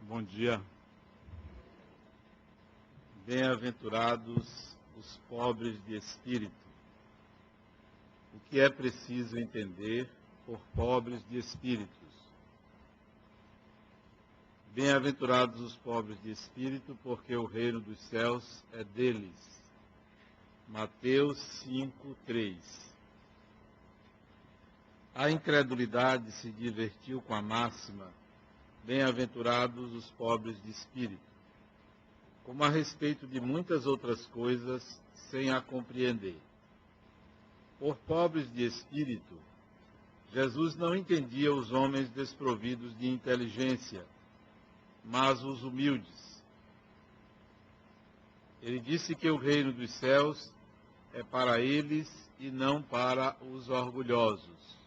Bom dia. Bem-aventurados os pobres de espírito. O que é preciso entender por pobres de espíritos? Bem-aventurados os pobres de espírito, porque o reino dos céus é deles. Mateus 5:3. A incredulidade se divertiu com a máxima: bem-aventurados os pobres de espírito, como a respeito de muitas outras coisas, sem a compreender. Por pobres de espírito, Jesus não entendia os homens desprovidos de inteligência, mas os humildes. Ele disse que o reino dos céus é para eles e não para os orgulhosos.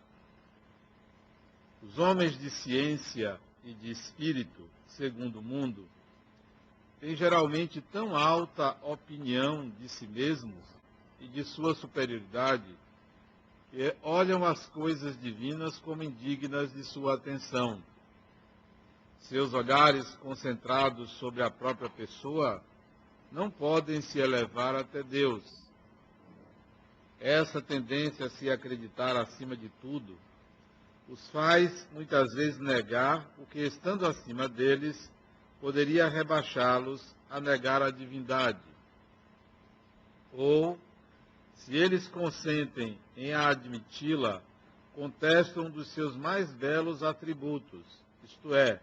Os homens de ciência e de espírito, segundo o mundo, têm geralmente tão alta opinião de si mesmos e de sua superioridade que olham as coisas divinas como indignas de sua atenção. Seus olhares concentrados sobre a própria pessoa não podem se elevar até Deus. Essa tendência a se acreditar acima de tudo os faz muitas vezes negar o que, estando acima deles, poderia rebaixá-los a negar a divindade. Ou, se eles consentem em admiti-la, contestam um dos seus mais belos atributos, isto é,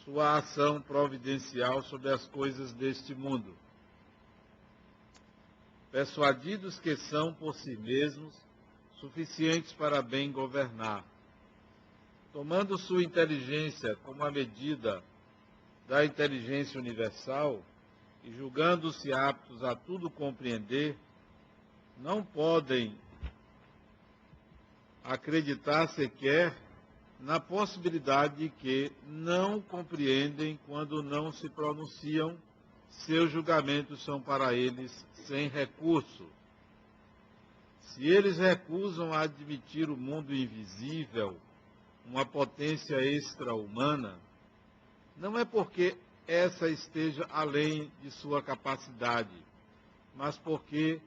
sua ação providencial sobre as coisas deste mundo. Persuadidos que são por si mesmos suficientes para bem governar, tomando sua inteligência como a medida da inteligência universal e julgando-se aptos a tudo compreender, não podem acreditar sequer na possibilidade de que não compreendem quando não se pronunciam, seus julgamentos são para eles sem recurso. Se eles recusam a admitir o mundo invisível, uma potência extra-humana, não é porque essa esteja além de sua capacidade, mas porque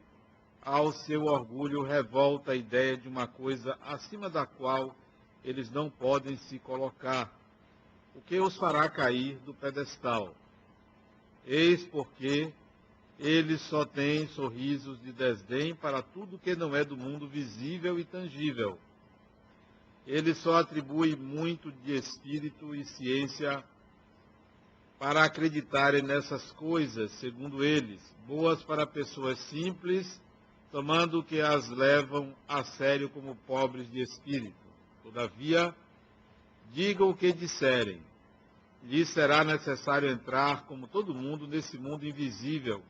ao seu orgulho revolta a ideia de uma coisa acima da qual eles não podem se colocar, o que os fará cair do pedestal. Eis porque eles só têm sorrisos de desdém para tudo que não é do mundo visível e tangível. Ele só atribui muito de espírito e ciência para acreditarem nessas coisas, segundo eles, boas para pessoas simples, tomando que as levam a sério como pobres de espírito. Todavia, digam o que disserem, lhes será necessário entrar, como todo mundo, nesse mundo invisível,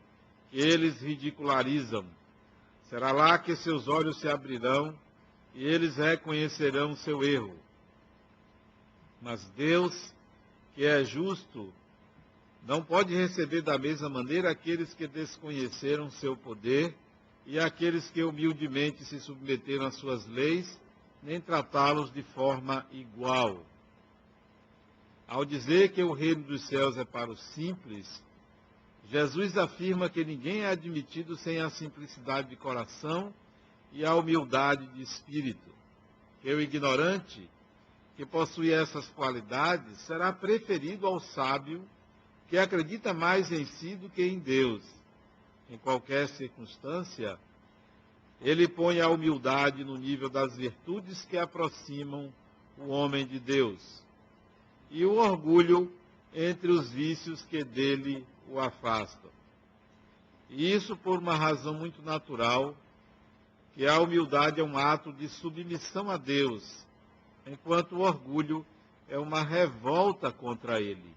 que eles ridicularizam. Será lá que seus olhos se abrirão, e eles reconhecerão seu erro. Mas Deus, que é justo, não pode receber da mesma maneira aqueles que desconheceram seu poder e aqueles que humildemente se submeteram às suas leis, nem tratá-los de forma igual. Ao dizer que o reino dos céus é para os simples, Jesus afirma que ninguém é admitido sem a simplicidade de coração e a humildade de espírito, que o ignorante, que possui essas qualidades, será preferido ao sábio, que acredita mais em si do que em Deus. Em qualquer circunstância, ele põe a humildade no nível das virtudes que aproximam o homem de Deus, e o orgulho entre os vícios que dele o afastam. E isso por uma razão muito natural, que a humildade é um ato de submissão a Deus, enquanto o orgulho é uma revolta contra ele.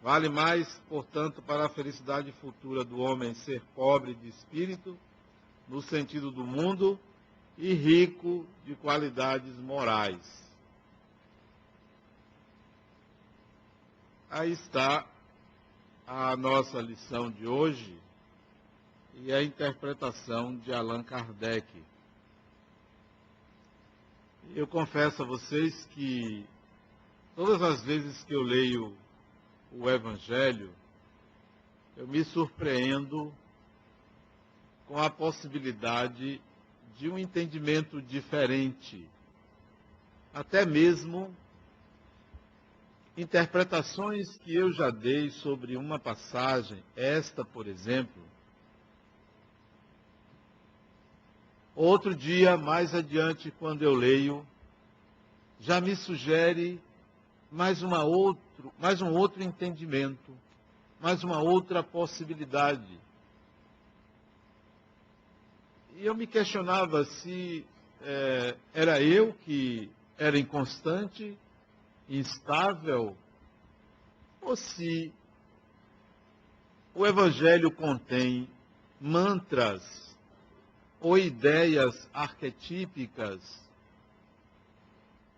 Vale mais, portanto, para a felicidade futura do homem ser pobre de espírito, no sentido do mundo, e rico de qualidades morais. Aí está a nossa lição de hoje, e a interpretação de Allan Kardec. Eu confesso a vocês que Todas as vezes que eu leio o Evangelho, eu me surpreendo com a possibilidade de um entendimento diferente, até mesmo interpretações que eu já dei sobre uma passagem, esta, por exemplo. Outro dia, mais adiante, quando eu leio, já me sugere mais um outro entendimento, mais uma outra possibilidade. E eu me questionava se era eu que era inconstante, instável, ou se o Evangelho contém mantras ou ideias arquetípicas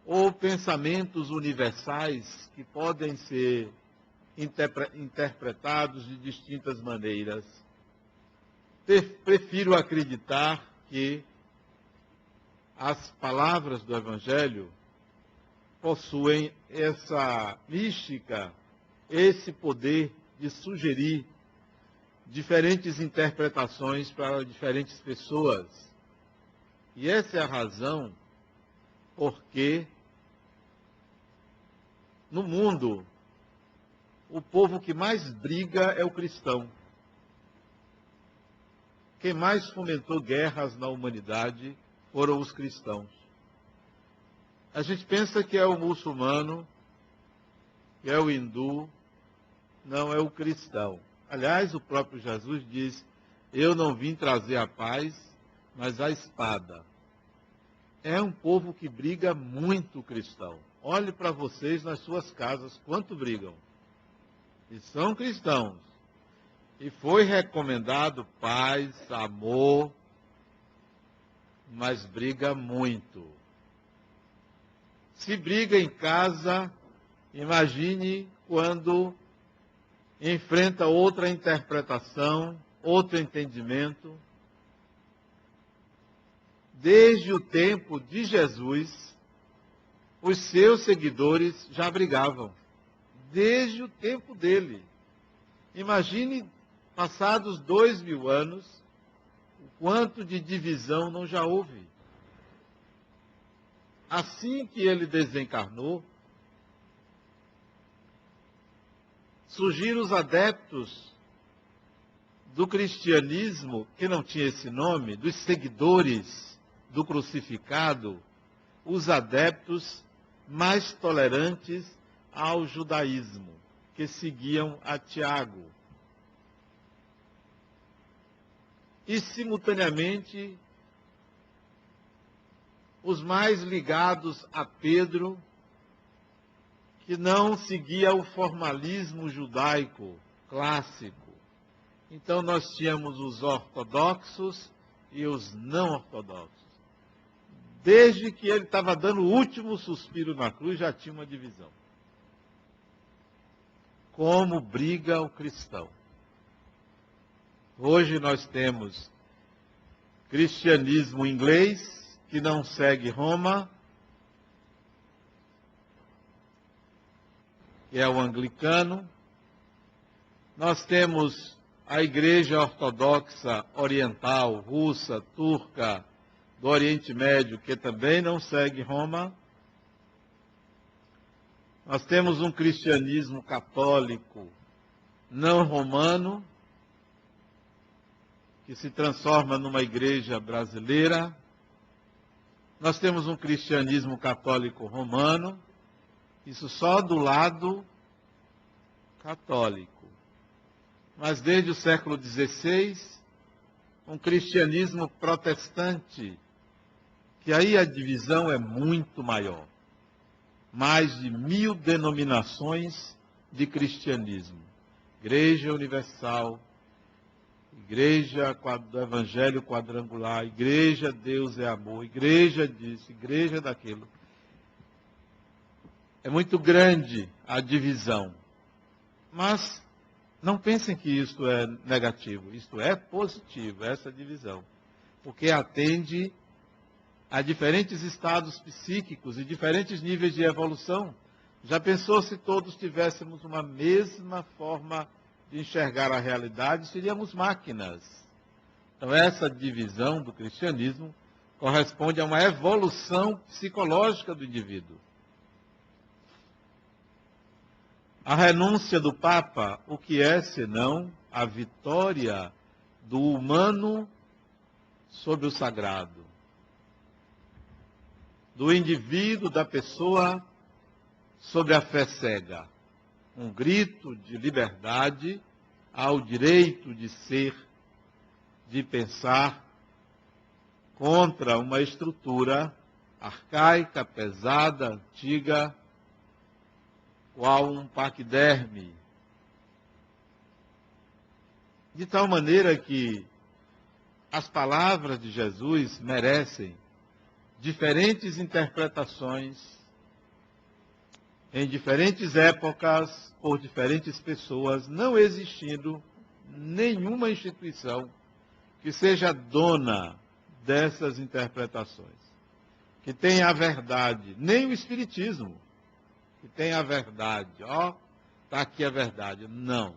ou pensamentos universais que podem ser interpretados de distintas maneiras. Prefiro acreditar que as palavras do Evangelho possuem essa mística, esse poder de sugerir diferentes interpretações para diferentes pessoas. E essa é a razão porque no mundo o povo que mais briga é o cristão. Quem mais fomentou guerras na humanidade foram os cristãos. A gente pensa que é o muçulmano, que é o hindu, não é o cristão. Aliás, o próprio Jesus diz, eu não vim trazer a paz, mas a espada. É um povo que briga muito, cristão. Olhe para vocês nas suas casas, quanto brigam. E são cristãos. E foi recomendado paz, amor, mas briga muito. Se briga em casa, imagine quando enfrenta outra interpretação, outro entendimento. Desde o tempo de Jesus, os seus seguidores já brigavam. Desde o tempo dele. Imagine, passados 2000 anos, o quanto de divisão não já houve. Assim que ele desencarnou, surgiram os adeptos do cristianismo, que não tinha esse nome, dos seguidores do crucificado, os adeptos mais tolerantes ao judaísmo, que seguiam a Tiago. E, simultaneamente, os mais ligados a Pedro, que não seguia o formalismo judaico clássico. Então, nós tínhamos os ortodoxos e os não ortodoxos. Desde que ele estava dando o último suspiro na cruz, já tinha uma divisão. Como briga o cristão. Hoje nós temos cristianismo inglês, que não segue Roma, que é o anglicano. Nós temos a Igreja Ortodoxa Oriental, russa, turca, do Oriente Médio, que também não segue Roma. Nós temos um cristianismo católico não romano, que se transforma numa igreja brasileira. Nós temos um cristianismo católico romano, isso só do lado católico. Mas desde o século XVI, um cristianismo protestante, que aí a divisão é muito maior. Mais de 1000 denominações de cristianismo. Igreja Universal, Igreja do Evangelho Quadrangular, Igreja Deus é Amor, Igreja disso, Igreja daquilo. É muito grande a divisão. Mas não pensem que isto é negativo, isto é positivo, essa divisão. Porque atende a diferentes estados psíquicos e diferentes níveis de evolução. Já pensou se todos tivéssemos uma mesma forma de enxergar a realidade? Seríamos máquinas. Então, essa divisão do cristianismo corresponde a uma evolução psicológica do indivíduo. A renúncia do Papa, o que é senão a vitória do humano sobre o sagrado? Do indivíduo, da pessoa, sobre a fé cega. Um grito de liberdade ao direito de ser, de pensar, contra uma estrutura arcaica, pesada, antiga, qual um paquiderme. De tal maneira que as palavras de Jesus merecem diferentes interpretações, em diferentes épocas, por diferentes pessoas, não existindo nenhuma instituição que seja dona dessas interpretações, que tenha a verdade, nem o Espiritismo, que tenha a verdade, está aqui a verdade. Não.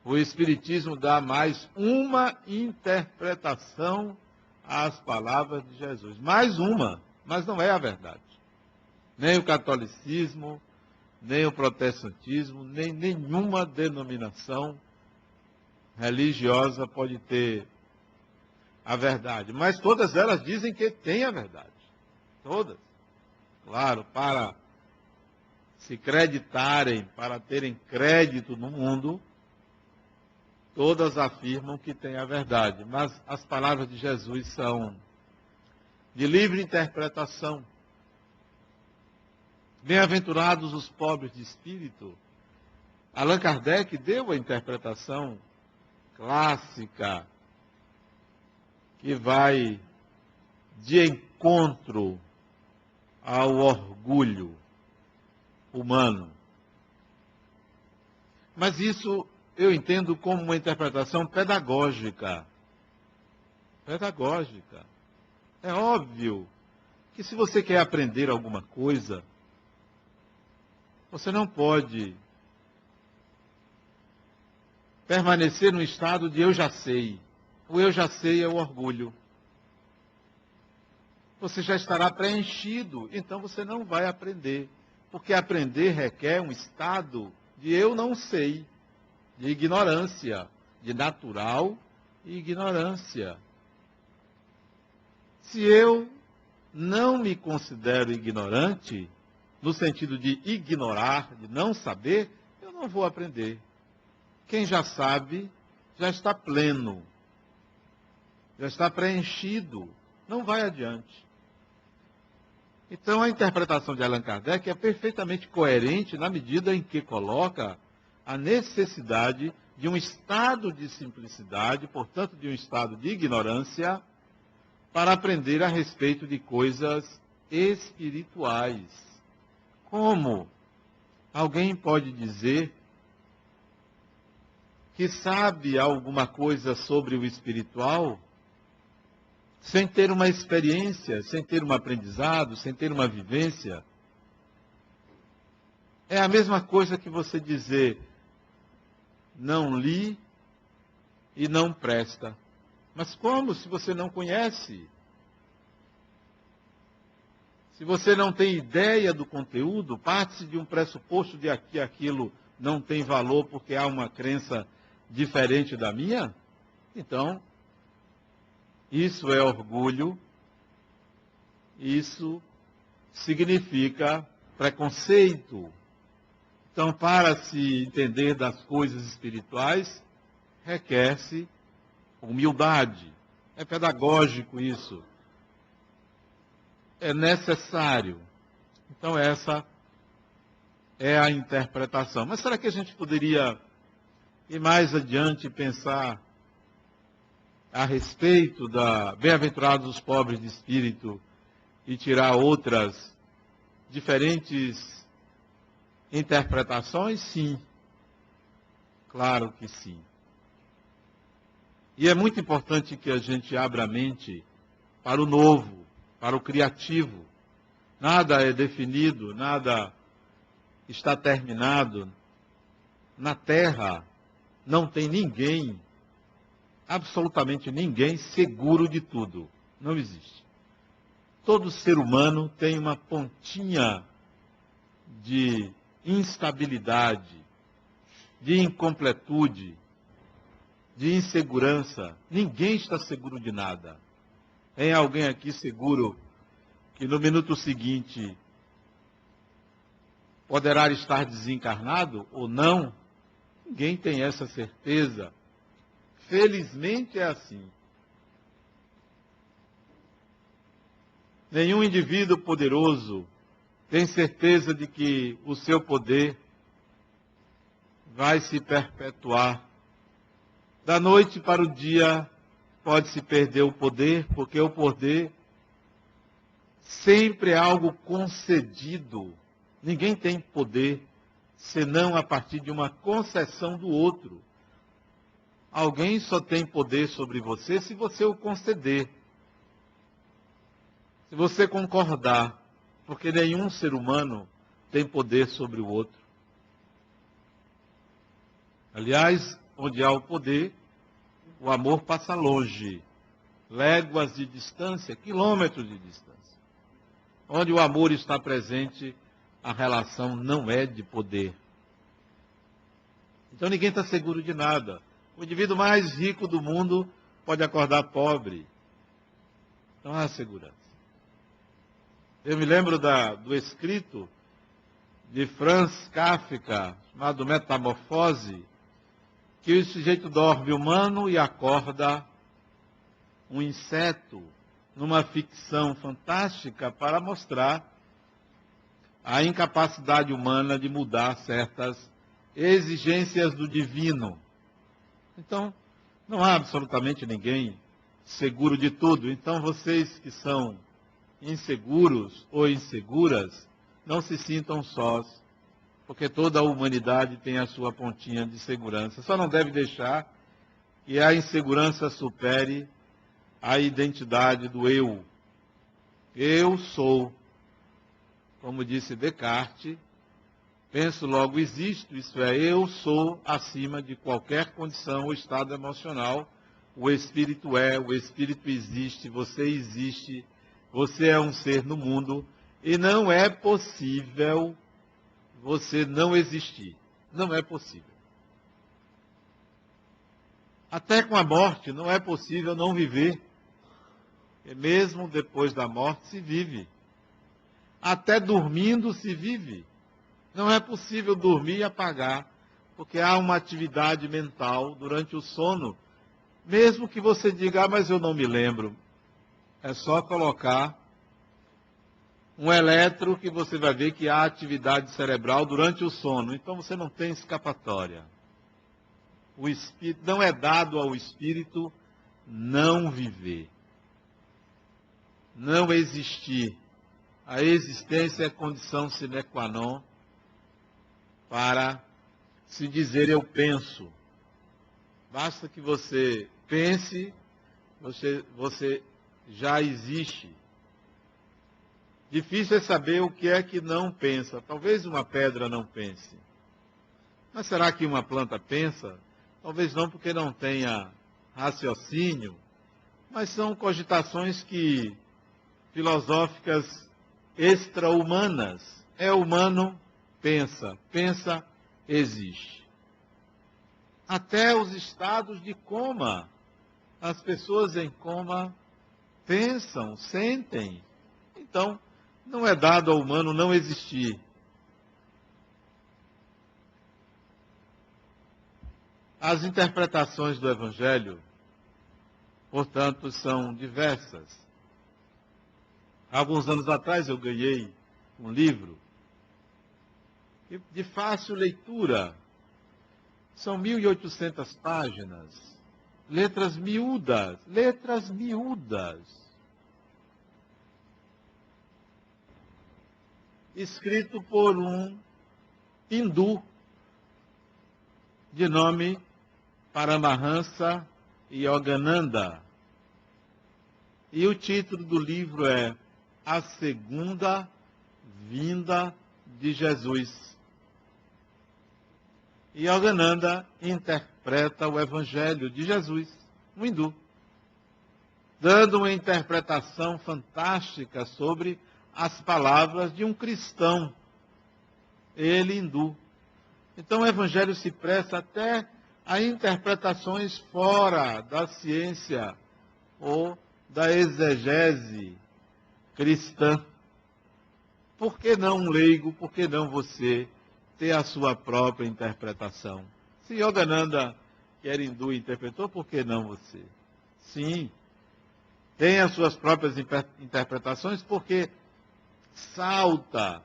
O Espiritismo dá mais uma interpretação às palavras de Jesus. Mais uma, mas não é a verdade. Nem o catolicismo, nem o protestantismo, nem nenhuma denominação religiosa pode ter a verdade. Mas todas elas dizem que tem a verdade. Todas. Claro, para se creditarem, para terem crédito no mundo, todas afirmam que tem a verdade. Mas as palavras de Jesus são de livre interpretação. Bem-aventurados os pobres de espírito. Allan Kardec deu a interpretação clássica que vai de encontro ao orgulho humano. Mas isso eu entendo como uma interpretação pedagógica. Pedagógica. É óbvio que se você quer aprender alguma coisa, você não pode permanecer no estado de eu já sei. O eu já sei é o orgulho. Você já estará preenchido, então você não vai aprender. Porque aprender requer um estado de eu não sei, de ignorância, de natural ignorância. Se eu não me considero ignorante, no sentido de ignorar, de não saber, eu não vou aprender. Quem já sabe, já está pleno, já está preenchido, não vai adiante. Então, a interpretação de Allan Kardec é perfeitamente coerente na medida em que coloca a necessidade de um estado de simplicidade, portanto, de um estado de ignorância, para aprender a respeito de coisas espirituais. Como alguém pode dizer que sabe alguma coisa sobre o espiritual sem ter uma experiência, sem ter um aprendizado, sem ter uma vivência? É a mesma coisa que você dizer, não li e não presta. Mas como se você não conhece? Se você não tem ideia do conteúdo, parte-se de um pressuposto de que aquilo não tem valor porque há uma crença diferente da minha? Então, isso é orgulho, isso significa preconceito. Então, para se entender das coisas espirituais, requer-se humildade. É pedagógico isso. É necessário. Então, essa é a interpretação. Mas será que a gente poderia ir mais adiante e pensar a respeito da bem-aventurados os pobres de espírito e tirar outras diferentes interpretações? Sim. Claro que sim. E é muito importante que a gente abra a mente para o novo, para o criativo. Nada é definido, nada está terminado, na Terra não tem ninguém, absolutamente ninguém, seguro de tudo. Não existe. Todo ser humano tem uma pontinha de instabilidade, de incompletude, de insegurança. Ninguém está seguro de nada. Tem alguém aqui seguro que no minuto seguinte poderá estar desencarnado ou não? Ninguém tem essa certeza. Felizmente é assim. Nenhum indivíduo poderoso tem certeza de que o seu poder vai se perpetuar. Da noite para o dia pode-se perder o poder, porque o poder sempre é algo concedido. Ninguém tem poder senão a partir de uma concessão do outro. Alguém só tem poder sobre você se você o conceder. Se você concordar, porque nenhum ser humano tem poder sobre o outro. Aliás, onde há o poder, o amor passa longe. Léguas de distância, quilômetros de distância. Onde o amor está presente, a relação não é de poder. Então ninguém está seguro de nada. O indivíduo mais rico do mundo pode acordar pobre. Não há segurança. Eu me lembro do escrito de Franz Kafka, chamado Metamorfose, que o sujeito dorme humano e acorda um inseto, numa ficção fantástica para mostrar a incapacidade humana de mudar certas exigências do divino. Então, não há absolutamente ninguém seguro de tudo. Então, vocês que são inseguros ou inseguras, não se sintam sós, porque toda a humanidade tem a sua pontinha de segurança. Só não deve deixar que a insegurança supere a identidade do eu. Eu sou, como disse Descartes, penso logo existo, isso é, eu sou acima de qualquer condição ou estado emocional. O espírito é, o espírito existe, você é um ser no mundo e não é possível você não existir. Não é possível. Até com a morte não é possível não viver. E mesmo depois da morte se vive. Até dormindo se vive. Não é possível dormir e apagar, porque há uma atividade mental durante o sono. Mesmo que você diga, mas eu não me lembro. É só colocar um eletro que você vai ver que há atividade cerebral durante o sono. Então você não tem escapatória. O espírito, não é dado ao espírito não viver. Não existir. A existência é condição sine qua non para se dizer eu penso. Basta que você pense, você já existe. Difícil é saber o que é que não pensa. Talvez uma pedra não pense. Mas será que uma planta pensa? Talvez não, porque não tenha raciocínio. Mas são cogitações filosóficas extra-humanas. É humano, pensa. Pensa, existe. Até os estados de coma. As pessoas em coma pensam, sentem. Então, não é dado ao humano não existir. As interpretações do Evangelho, portanto, são diversas. Alguns anos atrás eu ganhei um livro de fácil leitura. São 1.800 páginas, letras miúdas, escrito por um hindu de nome Paramahansa Yogananda. E o título do livro é A Segunda Vinda de Jesus. E Yogananda interpreta o Evangelho de Jesus, um hindu, dando uma interpretação fantástica sobre as palavras de um cristão, ele hindu. Então o Evangelho se presta até a interpretações fora da ciência ou da exegese cristã. Por que não um leigo, por que não você ter a sua própria interpretação? Se Yogananda, que era hindu, interpretou, por que não você? Sim, tem as suas próprias interpretações, porque salta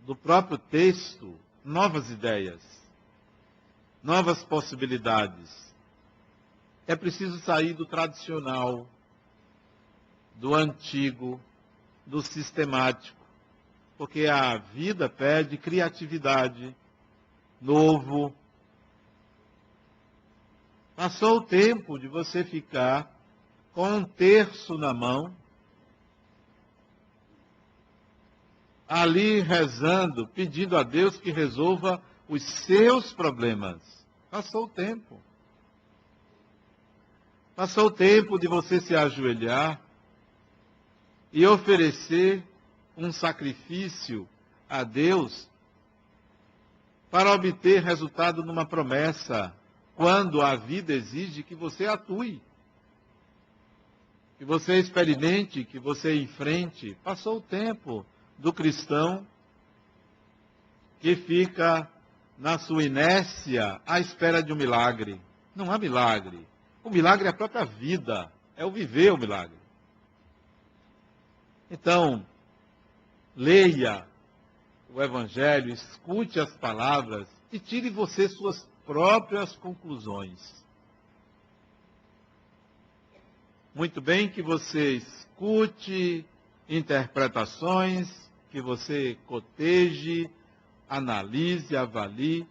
do próprio texto novas ideias, novas possibilidades. É preciso sair do tradicional, do antigo, do sistemático, porque a vida pede criatividade, novo. Passou o tempo de você ficar com um terço na mão, ali rezando, pedindo a Deus que resolva os seus problemas. Passou o tempo. Passou o tempo de você se ajoelhar e oferecer um sacrifício a Deus para obter resultado numa promessa, quando a vida exige que você atue, que você experimente, que você enfrente. Passou o tempo do cristão que fica na sua inércia à espera de um milagre. Não há milagre. O milagre é a própria vida, é o viver o milagre. Então, leia o Evangelho, escute as palavras e tire você suas próprias conclusões. Muito bem que você escute interpretações, que você coteje, analise, avalie,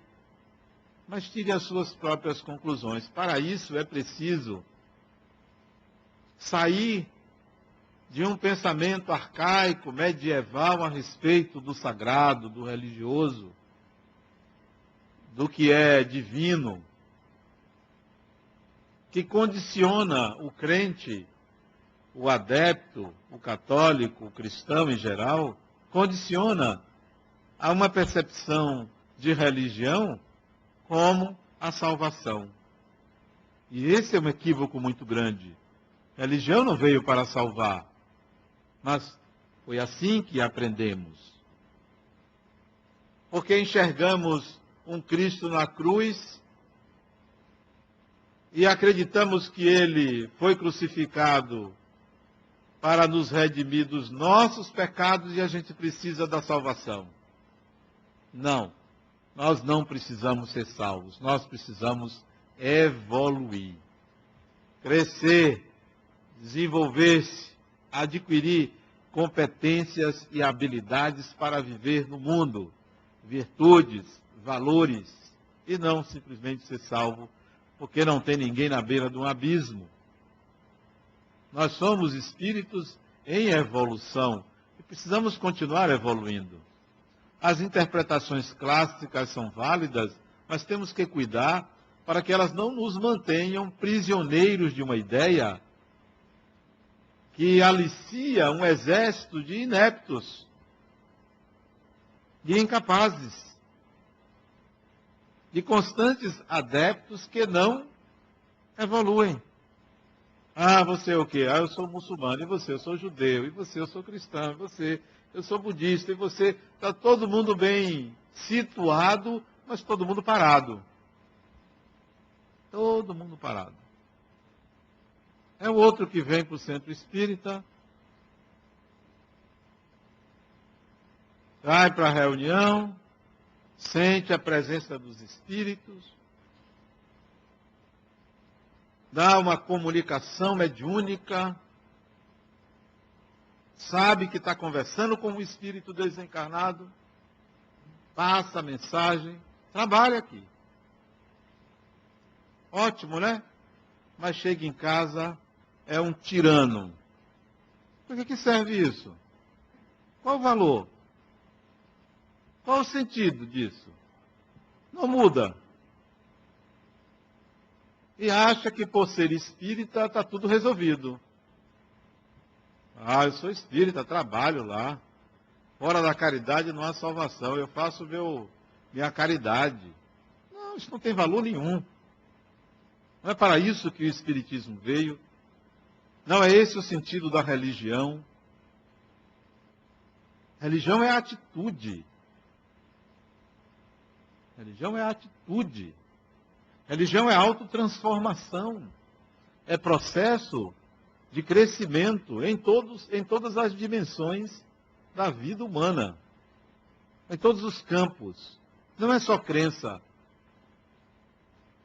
mas tire as suas próprias conclusões. Para isso é preciso sair de um pensamento arcaico, medieval, a respeito do sagrado, do religioso, do que é divino, que condiciona o crente, o adepto, o católico, o cristão em geral, condiciona a uma percepção de religião como a salvação. E esse é um equívoco muito grande. A religião não veio para salvar, mas foi assim que aprendemos. Porque enxergamos um Cristo na cruz e acreditamos que ele foi crucificado para nos redimir dos nossos pecados e a gente precisa da salvação. Não, nós não precisamos ser salvos, nós precisamos evoluir, crescer, desenvolver-se, adquirir competências e habilidades para viver no mundo, virtudes, valores, e não simplesmente ser salvo, porque não tem ninguém na beira de um abismo. Nós somos espíritos em evolução e precisamos continuar evoluindo. As interpretações clássicas são válidas, mas temos que cuidar para que elas não nos mantenham prisioneiros de uma ideia que alicia um exército de ineptos, de incapazes, de constantes adeptos que não evoluem. Ah, você é o quê? Ah, eu sou muçulmano, e você? Eu sou judeu, e você? Eu sou cristão, e você? Eu sou budista, e você? Está todo mundo bem situado, mas todo mundo parado. Todo mundo parado. É o outro que vem para o centro espírita, vai para a reunião, sente a presença dos espíritos, dá uma comunicação mediúnica, sabe que está conversando com um espírito desencarnado, passa a mensagem, trabalha aqui. Ótimo, né? Mas chega em casa, é um tirano. Para que serve isso? Qual o valor? Qual o sentido disso? Não muda. E acha que por ser espírita está tudo resolvido. Ah, eu sou espírita, trabalho lá. Fora da caridade não há salvação. Eu faço minha caridade. Não, isso não tem valor nenhum. Não é para isso que o espiritismo veio. Não é esse o sentido da religião. Religião é atitude. Religião é atitude. Religião é autotransformação. É processo de crescimento em todas as dimensões da vida humana. Em todos os campos. Não é só crença.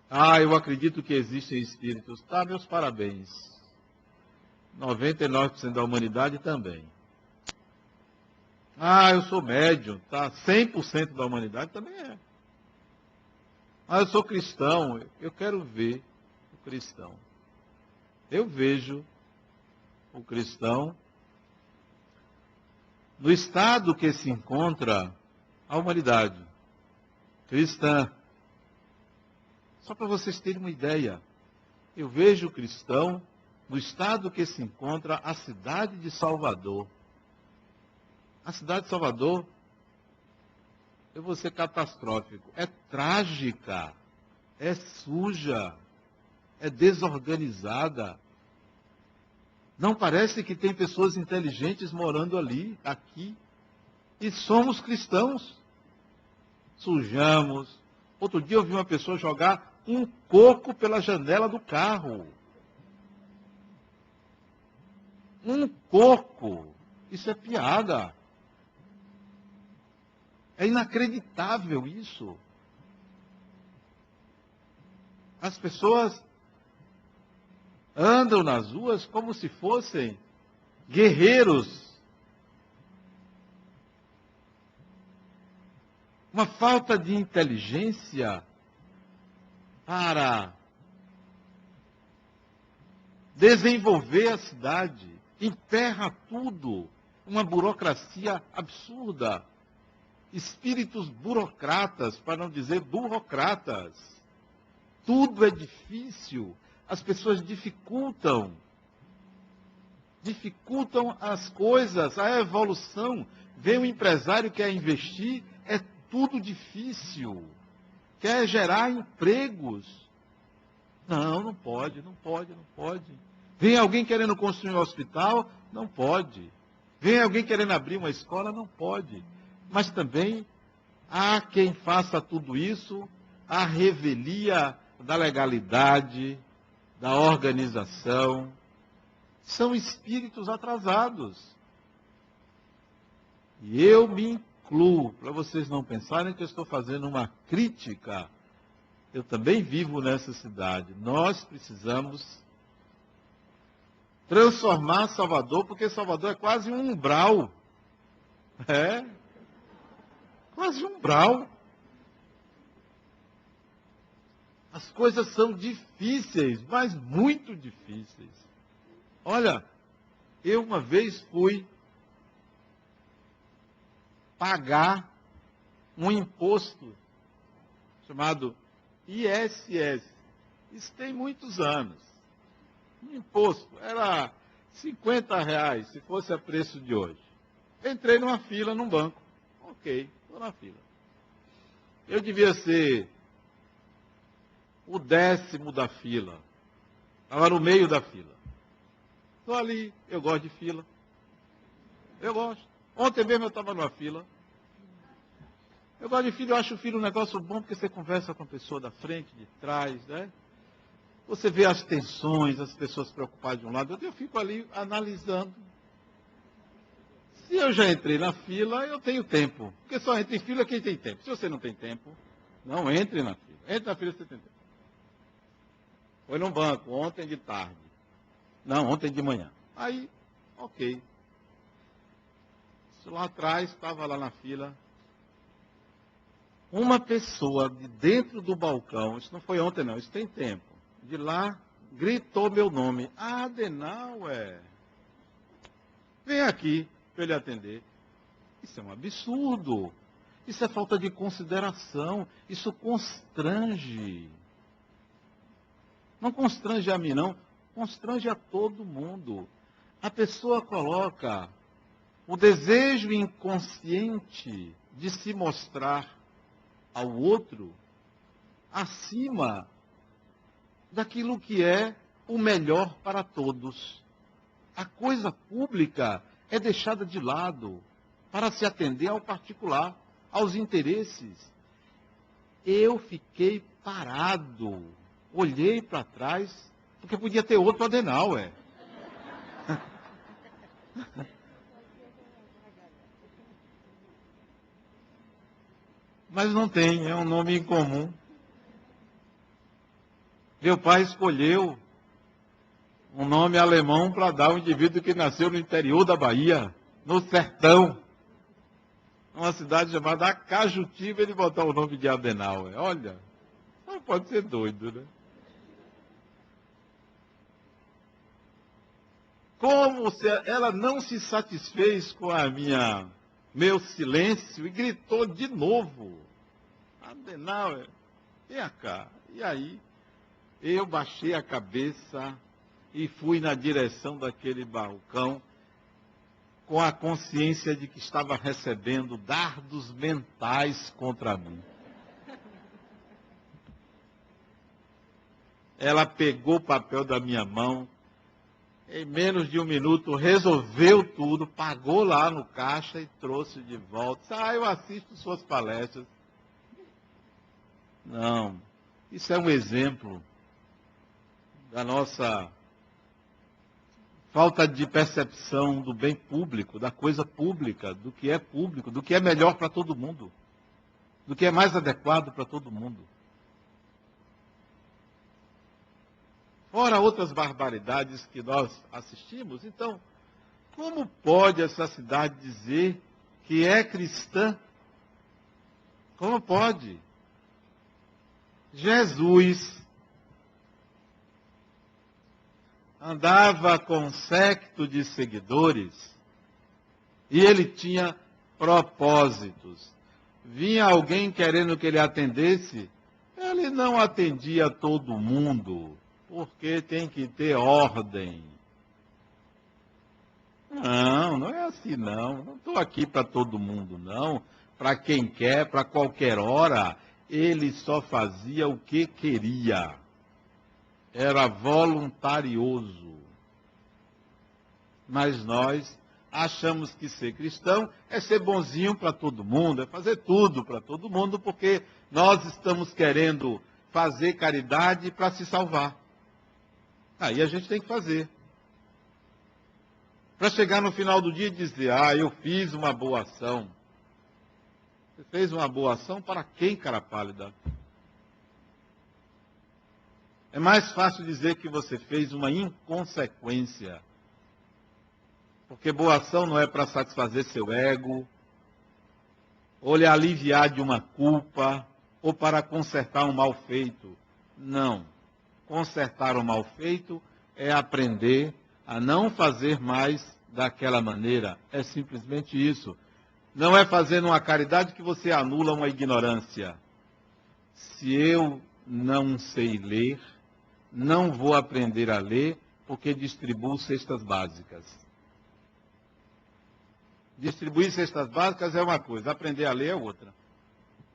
Ah, eu acredito que existem espíritos. Tá, meus parabéns. 99% da humanidade também. Ah, eu sou médium. Tá, 100% da humanidade também é. Ah, eu sou cristão. Eu quero ver o cristão. Eu vejo o cristão no estado que se encontra a humanidade cristã. Só para vocês terem uma ideia, eu vejo o cristão no estado que se encontra a cidade de Salvador. A cidade de Salvador, eu vou ser catastrófico, é trágica, é suja, é desorganizada. Não parece que tem pessoas inteligentes morando ali, aqui. E somos cristãos. Sujamos. Outro dia eu vi uma pessoa jogar um coco pela janela do carro. Um coco. Isso é piada. É inacreditável isso. As pessoas andam nas ruas como se fossem guerreiros. Uma falta de inteligência para desenvolver a cidade. Emperra tudo. Uma burocracia absurda. Espíritos burocratas, para não dizer burocratas. Tudo é difícil. As pessoas dificultam as coisas, a evolução. Vem um empresário que quer investir, é tudo difícil. Quer gerar empregos. Não pode. Vem alguém querendo construir um hospital, não pode. Vem alguém querendo abrir uma escola, não pode. Mas também há quem faça tudo isso à revelia da legalidade, da organização. São espíritos atrasados. E eu me incluo, para vocês não pensarem que eu estou fazendo uma crítica. Eu também vivo nessa cidade. Nós precisamos transformar Salvador, porque Salvador é quase um umbral. É, quase um umbral. As coisas são difíceis, mas muito difíceis. Olha, eu uma vez fui pagar um imposto chamado ISS. Isso tem muitos anos. Um imposto era R$ 50 se fosse a preço de hoje. Entrei numa fila num banco. Ok, estou na fila. Eu devia ser o 10º da fila. Estava no meio da fila. Estou ali, eu gosto de fila. Eu gosto. Ontem mesmo eu estava numa fila. Eu gosto de fila, eu acho o fila um negócio bom, porque você conversa com a pessoa da frente, de trás, né? Você vê as tensões, as pessoas preocupadas de um lado, eu fico ali analisando. Se eu já entrei na fila, eu tenho tempo. Porque só entra em fila quem tem tempo. Se você não tem tempo, não entre na fila. Entre na fila se você tem tempo. Foi num banco, ontem de tarde. Não, ontem de manhã. Aí, ok. Lá atrás, estava lá na fila. Uma pessoa de dentro do balcão, isso não foi ontem não, isso tem tempo. De lá, gritou meu nome. Adenauer. Vem aqui para ele atender. Isso é um absurdo. Isso é falta de consideração. Isso constrange. Não constrange a mim, não. Constrange a todo mundo. A pessoa coloca o desejo inconsciente de se mostrar ao outro acima daquilo que é o melhor para todos. A coisa pública é deixada de lado para se atender ao particular, aos interesses. Eu fiquei parado, olhei para trás, porque podia ter outro Adenauer. Mas não tem, é um nome incomum. Meu pai escolheu um nome alemão para dar ao indivíduo que nasceu no interior da Bahia, no sertão. Uma cidade chamada Acajutiba, ele botou o nome de Adenauer. Olha, não pode ser doido, né? Como se ela não se satisfez com meu silêncio e gritou de novo. Adenauer, vem cá. E aí, eu baixei a cabeça e fui na direção daquele balcão com a consciência de que estava recebendo dardos mentais contra mim. Ela pegou o papel da minha mão, em menos de um minuto resolveu tudo, pagou lá no caixa e trouxe de volta. Eu assisto suas palestras. Não, isso é um exemplo da nossa falta de percepção do bem público, da coisa pública, do que é público, do que é melhor para todo mundo, do que é mais adequado para todo mundo. Fora outras barbaridades que nós assistimos, então, como pode essa cidade dizer que é cristã? Como pode? Jesus andava com um séquito de seguidores e ele tinha propósitos. Vinha alguém querendo que ele atendesse, ele não atendia todo mundo, porque tem que ter ordem. Não, não é assim não. Não estou aqui para todo mundo, não. Para quem quer, para qualquer hora, ele só fazia o que queria. Era voluntarioso. Mas nós achamos que ser cristão é ser bonzinho para todo mundo, é fazer tudo para todo mundo, porque nós estamos querendo fazer caridade para se salvar. Aí a gente tem que fazer. Para chegar no final do dia e dizer, eu fiz uma boa ação. Você fez uma boa ação para quem, cara pálida? É mais fácil dizer que você fez uma inconsequência. Porque boa ação não é para satisfazer seu ego, ou lhe aliviar de uma culpa, ou para consertar um mal feito. Não. Consertar o mal feito é aprender a não fazer mais daquela maneira. É simplesmente isso. Não é fazendo uma caridade que você anula uma ignorância. Se eu não sei ler, não vou aprender a ler, porque distribuo cestas básicas. Distribuir cestas básicas é uma coisa, aprender a ler é outra.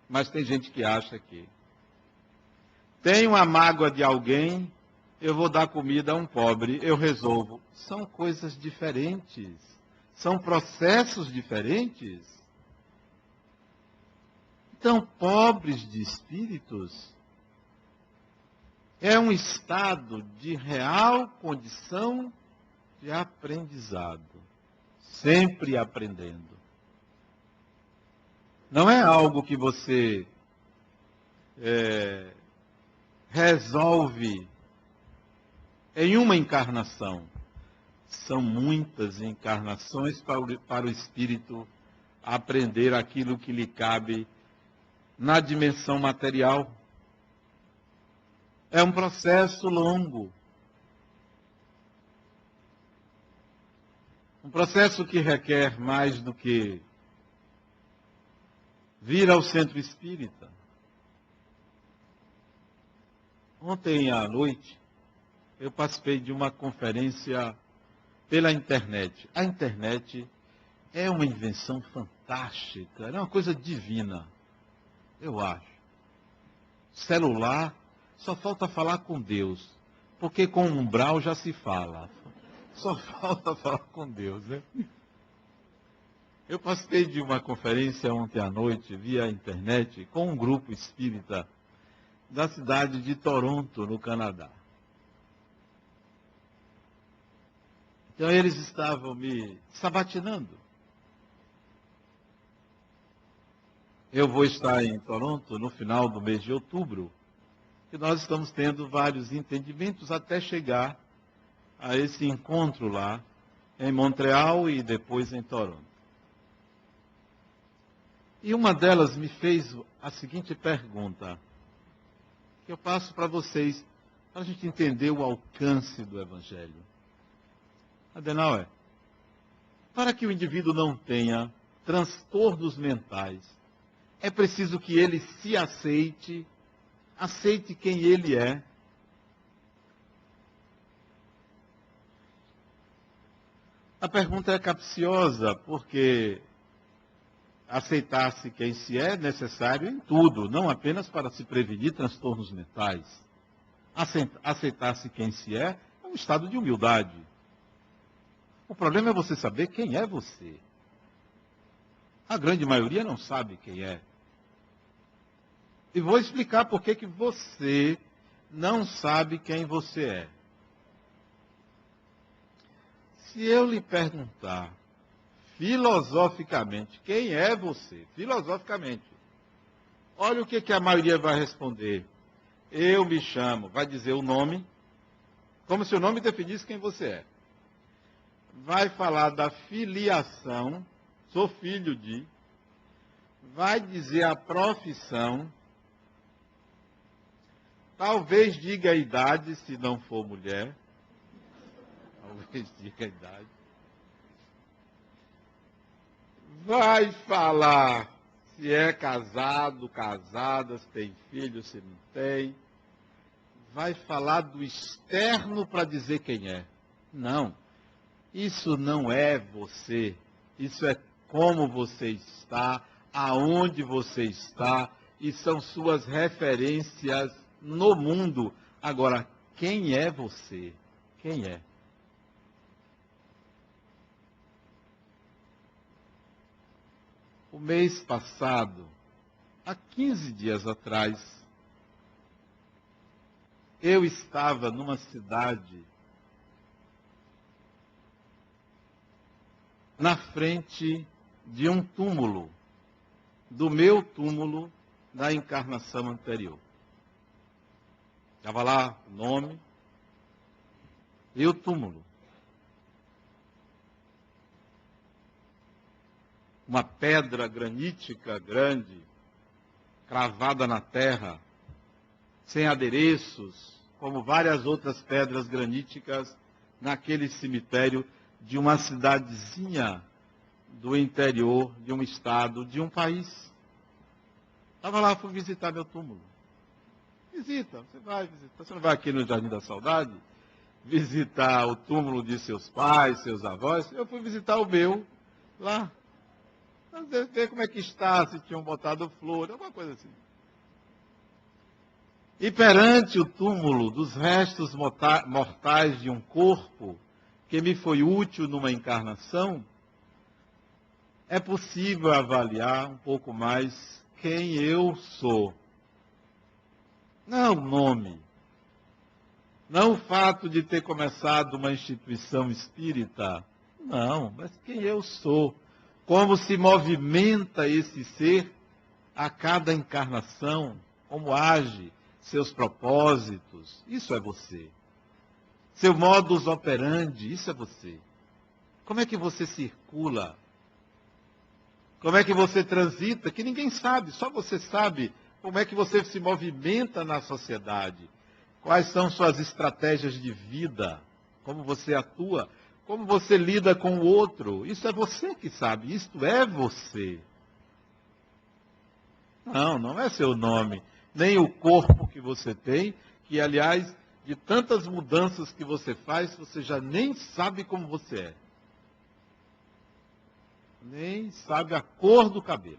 Mas tem gente que acha que tem uma mágoa de alguém, eu vou dar comida a um pobre, eu resolvo. São coisas diferentes. São processos diferentes. Então, pobres de espíritos é um estado de real condição de aprendizado. Sempre aprendendo. Não é algo que você resolve em uma encarnação. São muitas encarnações para o espírito aprender aquilo que lhe cabe na dimensão material. É um processo longo. Um processo que requer mais do que vir ao centro espírita. Ontem à noite, eu participei de uma conferência pela internet. A internet é uma invenção fantástica, é uma coisa divina, eu acho. Celular, só falta falar com Deus, porque com o umbral já se fala. Só falta falar com Deus, né? Eu participei de uma conferência ontem à noite, via internet, com um grupo espírita da cidade de Toronto, no Canadá. Então eles estavam me sabatinando. Eu vou estar em Toronto no final do mês de outubro, e nós estamos tendo vários entendimentos até chegar a esse encontro lá em Montreal e depois em Toronto. E uma delas me fez a seguinte pergunta, que eu passo para vocês, para a gente entender o alcance do Evangelho. Adenauer, para que o indivíduo não tenha transtornos mentais, é preciso que ele se aceite quem ele é. A pergunta é capciosa, porque aceitar-se quem se é necessário em tudo, não apenas para se prevenir transtornos mentais. Aceitar-se quem se é um estado de humildade. O problema é você saber quem é você. A grande maioria não sabe quem é. E vou explicar por que você não sabe quem você é. Se eu lhe perguntar, filosoficamente, quem é você? Filosoficamente. Olha o que a maioria vai responder. Eu me chamo, vai dizer o nome, como se o nome definisse quem você é. Vai falar da filiação, sou filho de. Vai dizer a profissão. Talvez diga a idade, se não for mulher. Talvez diga a idade. Vai falar se é casado, casada, se tem filho, se não tem. Vai falar do externo para dizer quem é. Não. Isso não é você. Isso é como você está, aonde você está, e são suas referências no mundo. Agora, quem é você? Quem é? O mês passado, há 15 dias atrás, eu estava numa cidade na frente de um túmulo, do meu túmulo da encarnação anterior. Estava lá o nome e o túmulo. Uma pedra granítica grande, cravada na terra, sem adereços, como várias outras pedras graníticas naquele cemitério de uma cidadezinha do interior de um estado, de um país. Estava lá, fui visitar meu túmulo. Visita, você vai visitar. Você não vai aqui no Jardim da Saudade visitar o túmulo de seus pais, seus avós? Eu fui visitar o meu lá. Ver como é que está, se tinham botado flor, alguma coisa assim. E perante o túmulo dos restos mortais de um corpo que me foi útil numa encarnação, é possível avaliar um pouco mais quem eu sou. Não o nome. Não o fato de ter começado uma instituição espírita. Não, mas quem eu sou. Como se movimenta esse ser a cada encarnação, como age, seus propósitos, isso é você. Seu modus operandi, isso é você. Como é que você circula? Como é que você transita? Que ninguém sabe, só você sabe como é que você se movimenta na sociedade. Quais são suas estratégias de vida? Como você atua? Como você lida com o outro? Isso é você que sabe, isto é você. Não, não é seu nome, nem o corpo que você tem, que, aliás, de tantas mudanças que você faz, você já nem sabe como você é. Nem sabe a cor do cabelo.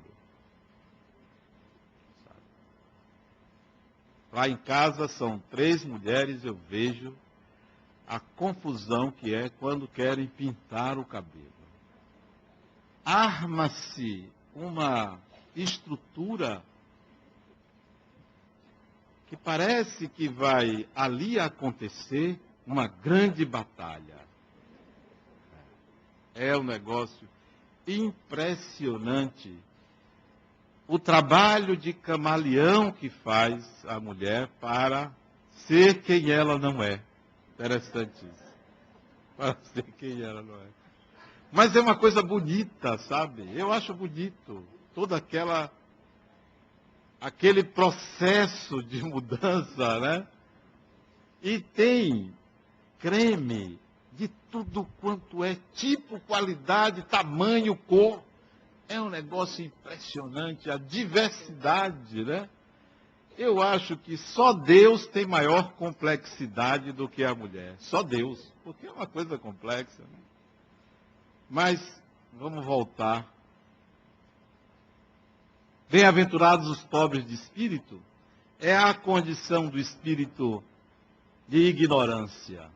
Lá em casa são 3 mulheres, eu vejo a confusão que é quando querem pintar o cabelo. Arma-se uma estrutura que parece que vai ali acontecer uma grande batalha. É um negócio impressionante. O trabalho de camaleão que faz a mulher para ser quem ela não é. Interessante isso. Para ser quem ela não é. Mas é uma coisa bonita, sabe? Eu acho bonito. Aquele processo de mudança, né? E tem creme de tudo quanto é tipo, qualidade, tamanho, cor. É um negócio impressionante, a diversidade, né? Eu acho que só Deus tem maior complexidade do que a mulher. Só Deus, porque é uma coisa complexa, né? Mas, vamos voltar. Bem-aventurados os pobres de espírito, é a condição do espírito de ignorância.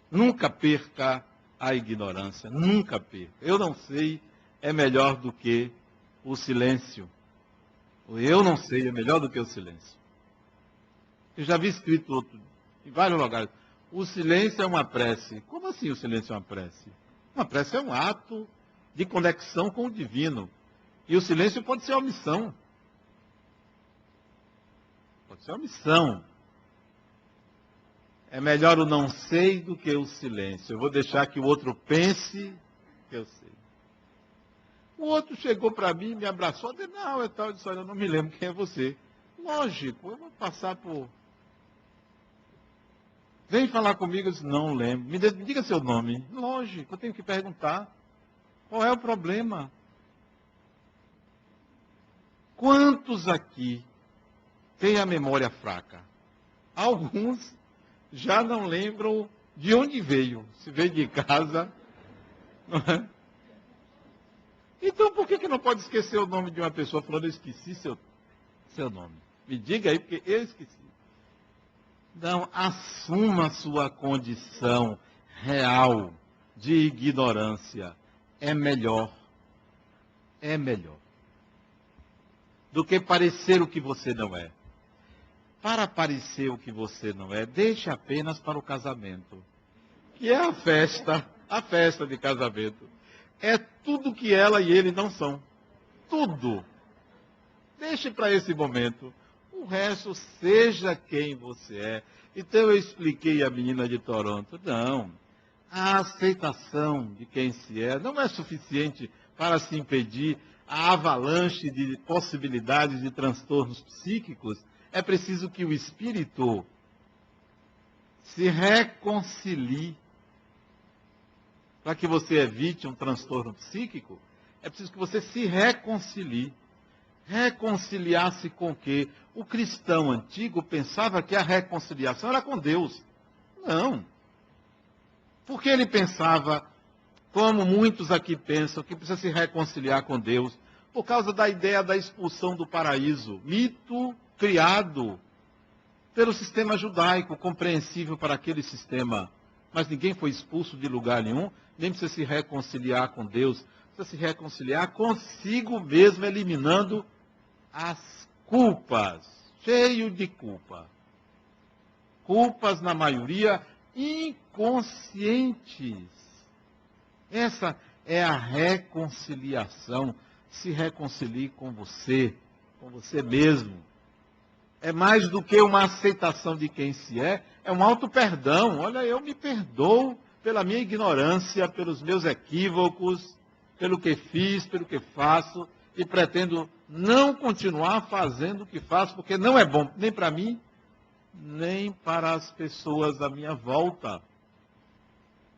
Nunca perca a ignorância, nunca perca. Eu não sei é melhor do que o silêncio. O eu não sei é melhor do que o silêncio. Eu já vi escrito em vários lugares. O silêncio é uma prece. Como assim o silêncio é uma prece? Uma prece é um ato de conexão com o divino. E o silêncio pode ser omissão. Pode ser omissão. É melhor o não sei do que o silêncio. Eu vou deixar que o outro pense que eu sei. O outro chegou para mim, me abraçou, disse, não, é tal, eu disse, olha, eu não me lembro quem é você. Lógico, eu vou passar por... Vem falar comigo, eu disse, não lembro. Me diga seu nome. Lógico, eu tenho que perguntar. Qual é o problema? Quantos aqui têm a memória fraca? Alguns já não lembram de onde veio. Se veio de casa, não é? Então, por que não pode esquecer o nome de uma pessoa falando, eu esqueci seu nome? Me diga aí, porque eu esqueci. Não, assuma sua condição real de ignorância. É melhor do que parecer o que você não é. Para parecer o que você não é, deixe apenas para o casamento, que é a festa de casamento. É tudo que ela e ele não são. Tudo. Deixe para esse momento. O resto, seja quem você é. Então eu expliquei à menina de Toronto. Não. A aceitação de quem se é não é suficiente para se impedir a avalanche de possibilidades de transtornos psíquicos. É preciso que o espírito se reconcilie. Para que você evite um transtorno psíquico, é preciso que você se reconcilie. Reconciliar-se com o quê? O cristão antigo pensava que a reconciliação era com Deus. Não. Porque ele pensava, como muitos aqui pensam, que precisa se reconciliar com Deus, por causa da ideia da expulsão do paraíso, mito criado pelo sistema judaico, compreensível para aquele sistema. Mas ninguém foi expulso de lugar nenhum, nem precisa se reconciliar com Deus, precisa se reconciliar consigo mesmo, eliminando as culpas, cheio de culpa. Culpas, na maioria, inconscientes. Essa é a reconciliação. Se reconcilie com você mesmo. É mais do que uma aceitação de quem se é um auto-perdão. Olha, eu me perdoo pela minha ignorância, pelos meus equívocos, pelo que fiz, pelo que faço, e pretendo não continuar fazendo o que faço, porque não é bom nem para mim, nem para as pessoas à minha volta.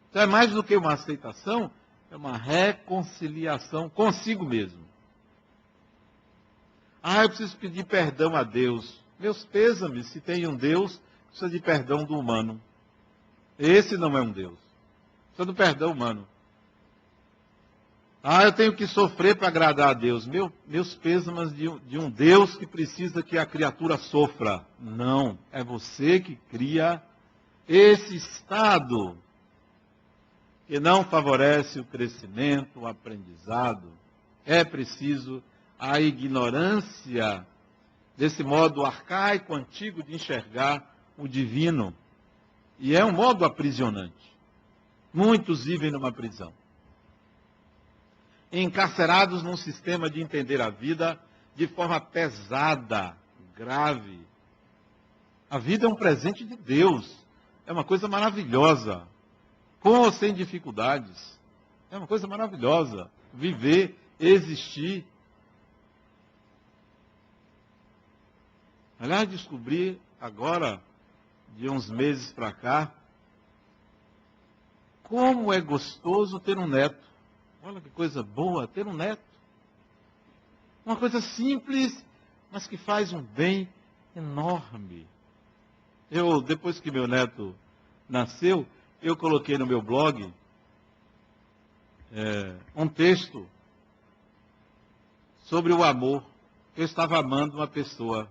Então é mais do que uma aceitação, é uma reconciliação consigo mesmo. Eu preciso pedir perdão a Deus. Meus pêsames, se tem um Deus, precisa de perdão do humano. Esse não é um Deus. Precisa do perdão humano. Eu tenho que sofrer para agradar a Deus. Meus pêsames de um Deus que precisa que a criatura sofra. Não, é você que cria esse estado que não favorece o crescimento, o aprendizado. É preciso a ignorância desse modo arcaico, antigo de enxergar o divino. E é um modo aprisionante. Muitos vivem numa prisão, encarcerados num sistema de entender a vida de forma pesada, grave. A vida é um presente de Deus. É uma coisa maravilhosa. Com ou sem dificuldades. É uma coisa maravilhosa. Viver, existir. Aliás, descobri agora, de uns meses para cá, como é gostoso ter um neto. Olha que coisa boa ter um neto. Uma coisa simples, mas que faz um bem enorme. Depois que meu neto nasceu, eu coloquei no meu blog um texto sobre o amor. Eu estava amando uma pessoa.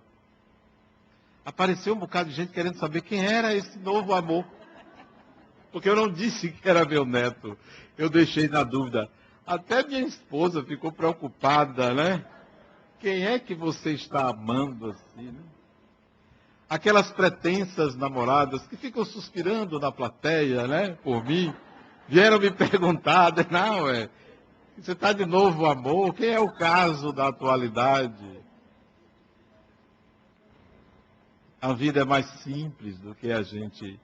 Apareceu um bocado de gente querendo saber quem era esse novo amor. Porque eu não disse que era meu neto. Eu deixei na dúvida. Até minha esposa ficou preocupada, né? Quem é que você está amando assim, né? Aquelas pretensas namoradas que ficam suspirando na plateia, né? Por mim. Vieram me perguntar, não, você está de novo amor? Quem é o caso da atualidade? A vida é mais simples do que a gente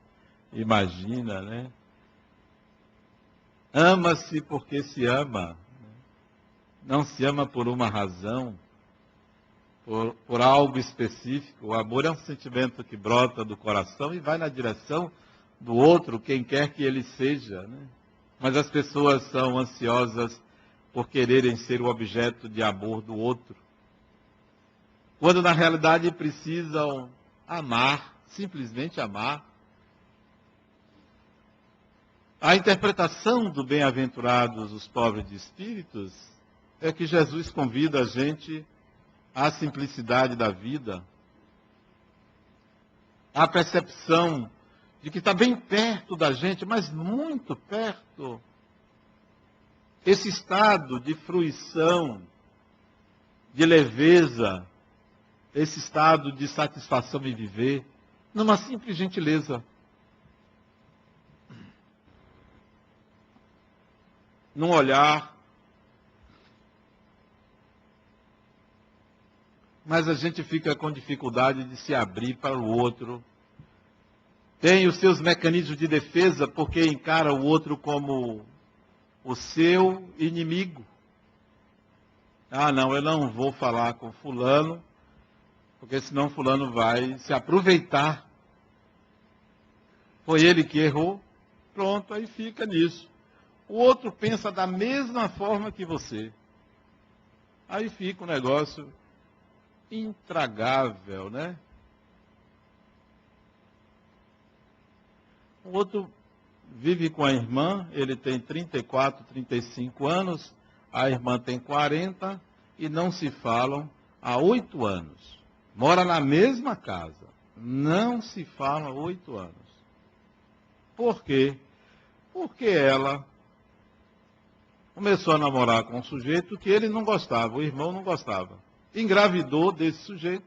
imagina, né? Ama-se porque se ama. Não se ama por uma razão, por algo específico. O amor é um sentimento que brota do coração e vai na direção do outro, quem quer que ele seja, né? Mas as pessoas são ansiosas por quererem ser o objeto de amor do outro, quando na realidade precisam amar, simplesmente amar. A interpretação do bem-aventurados os pobres de espíritos é que Jesus convida a gente à simplicidade da vida, à percepção de que está bem perto da gente, mas muito perto. Esse estado de fruição, de leveza, esse estado de satisfação em viver, numa simples gentileza. Num olhar. Mas a gente fica com dificuldade de se abrir para o outro. Tem os seus mecanismos de defesa porque encara o outro como o seu inimigo. Não, eu não vou falar com fulano, porque senão fulano vai se aproveitar. Foi ele que errou, pronto, aí fica nisso. O outro pensa da mesma forma que você. Aí fica um negócio intragável, né? O outro vive com a irmã, ele tem 34, 35 anos, a irmã tem 40 e não se falam há 8 anos. Mora na mesma casa, não se falam há 8 anos. Por quê? Porque ela começou a namorar com um sujeito que ele não gostava, o irmão não gostava. Engravidou desse sujeito.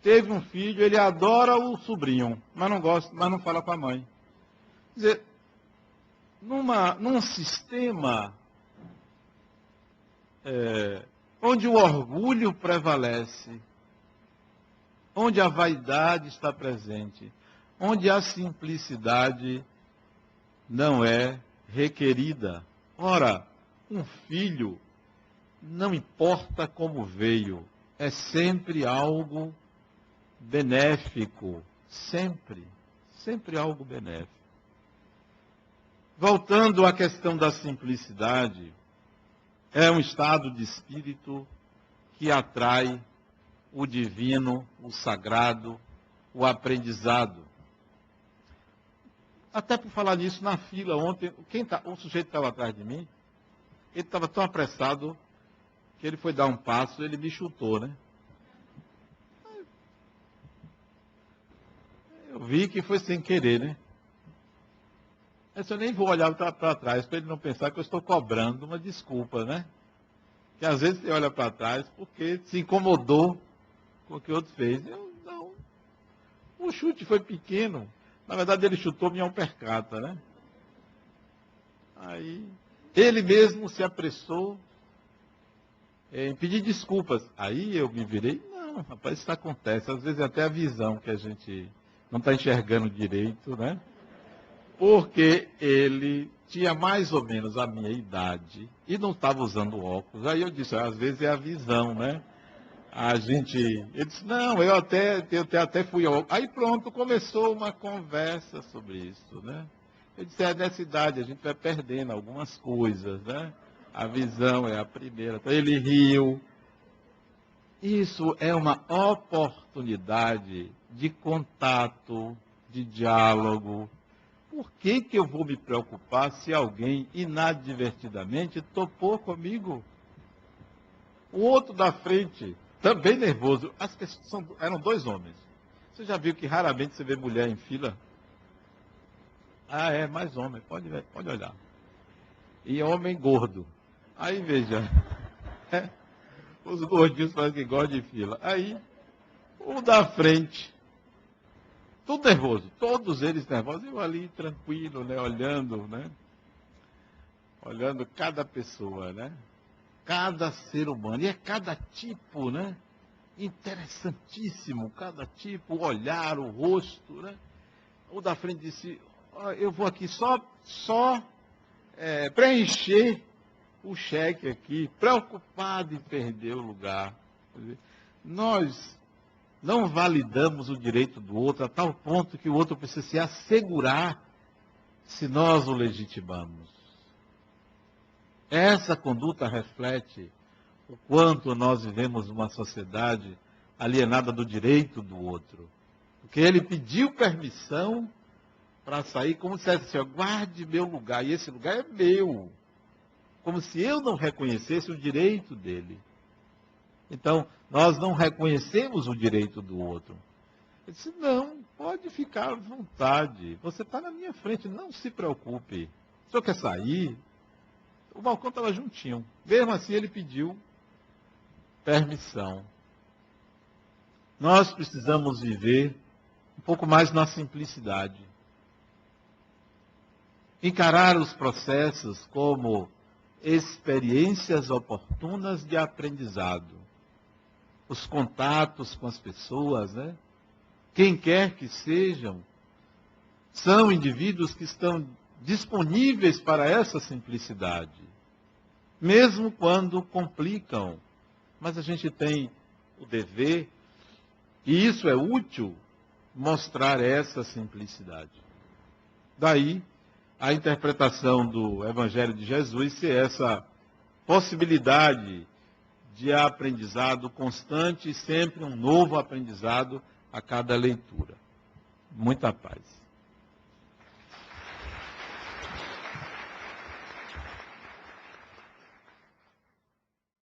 Teve um filho, ele adora o sobrinho, mas não gosta, mas não fala com a mãe. Quer dizer, num sistema onde o orgulho prevalece, onde a vaidade está presente, onde a simplicidade não é requerida. Ora, um filho, não importa como veio, é sempre algo benéfico, sempre algo benéfico. Voltando à questão da simplicidade, é um estado de espírito que atrai o divino, o sagrado, o aprendizado. Até por falar nisso, na fila ontem, o sujeito estava atrás de mim, ele estava tão apressado que ele foi dar um passo, ele me chutou, né? Eu vi que foi sem querer, né? Eu nem vou olhar para trás, para ele não pensar que eu estou cobrando uma desculpa, né? Que às vezes você olha para trás porque se incomodou com o que o outro fez. Eu não. O chute foi pequeno. Na verdade, ele chutou minha uppercata, né? Aí, ele mesmo se apressou em pedir desculpas. Aí eu me virei. Não, rapaz, isso acontece. Às vezes até a visão que a gente não está enxergando direito, né? Porque ele tinha mais ou menos a minha idade e não estava usando óculos. Aí eu disse, às vezes é a visão, né? Ele disse, não, eu até fui ao... Aí pronto, começou uma conversa sobre isso, né? Eu disse, nessa idade a gente vai perdendo algumas coisas, né? A visão é a primeira. Então ele riu. Isso é uma oportunidade de contato, de diálogo. Por que eu vou me preocupar se alguém inadvertidamente topou comigo? O outro da frente, também nervoso. As pessoas eram dois homens. Você já viu que raramente você vê mulher em fila? Ah, é, mais homem. Pode ver, pode olhar. E homem gordo. Aí, veja. Os gordinhos fazem que gostam de fila. Aí, o da frente... Tudo nervoso, todos eles nervosos, eu ali tranquilo, né, olhando, né? Olhando cada pessoa, né? Cada ser humano, e é cada tipo, né? Interessantíssimo, cada tipo, o olhar, o rosto, né? O da frente disse, eu vou aqui só preencher o cheque aqui, preocupado em perder o lugar. Nós não validamos o direito do outro a tal ponto que o outro precisa se assegurar se nós o legitimamos. Essa conduta reflete o quanto nós vivemos numa sociedade alienada do direito do outro. Porque ele pediu permissão para sair como se dissesse assim, guarde meu lugar, e esse lugar é meu. Como se eu não reconhecesse o direito dele. Então, nós não reconhecemos o direito do outro. Ele disse, não, pode ficar à vontade. Você está na minha frente, não se preocupe. O senhor quer sair? O balcão estava juntinho. Mesmo assim, ele pediu permissão. Nós precisamos viver um pouco mais na simplicidade. Encarar os processos como experiências oportunas de aprendizado. Os contatos com as pessoas, né? Quem quer que sejam, são indivíduos que estão disponíveis para essa simplicidade, mesmo quando complicam. Mas a gente tem o dever, e isso é útil, mostrar essa simplicidade. Daí, a interpretação do Evangelho de Jesus ser essa possibilidade de aprendizado constante e sempre um novo aprendizado a cada leitura. Muita paz.